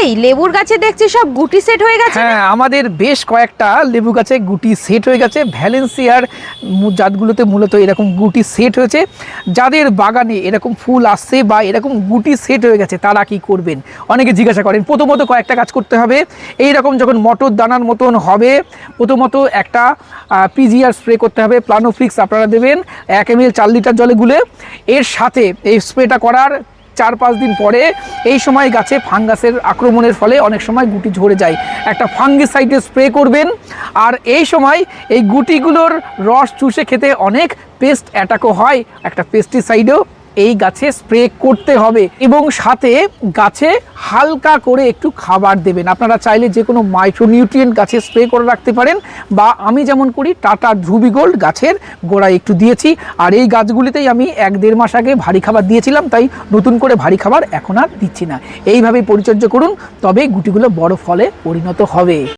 এই লেবুর গাছে দেখছি সব গুটি সেট হয়ে গেছে। হ্যাঁ, আমাদের বেশ কয়েকটা লেবু গাছে গুটি সেট হয়ে গেছে। ভ্যালেন্সিয়ার জাতগুলোতে মূলত এরকম গুটি সেট হয়েছে। যাদের বাগানে এরকম ফুল আসছে বা এরকম গুটি সেট হয়ে গেছে তারা কি করবেন, অনেকে জিজ্ঞাসা করেন। প্রথমত কয়েকটা কাজ করতে হবে। এই রকম যখন মটর দানার মতন হবে, প্রথমত একটা পিজিআর স্প্রে করতে হবে। প্লানোফ্লিক্স আপনারা দেবেন 1 ml 4 লিটার জলে গুলে। এর সাথে এই স্প্রেটা করার 4-5 দিন পরে এই সময় গাছে ফাঙ্গাসের আক্রমণের ফলে অনেক সময় গুটি ঝরে যায়, একটা ফাঙ্গিসাইডের স্প্রে করবেন। আর এই সময় এই গুটিগুলোর রস চুষে খেতে অনেক পেস্ট অ্যাটাকও হয়, একটা পেস্টিসাইডও এই গাছে স্প্রে করতে হবে। এবং সাথে গাছে হালকা করে একটু খাবার দেবেন। আপনারা চাইলে যে কোনো মাইক্রোনিউট্রিয়েন্ট গাছে স্প্রে করে রাখতে পারেন, বা আমি যেমন করি টাটা ধ্রুবি গোল্ড গাছের গোড়ায় একটু দিয়েছি। আর এই গাছগুলিতেই আমি 1-1.5 মাস আগে ভারী খাবার দিয়েছিলাম, তাই নতুন করে ভারী খাবার এখন আর দিচ্ছি না। এইভাবেই পরিচর্যা করুন, তবে গুটিগুলো বড় ফলে পরিণত হবে।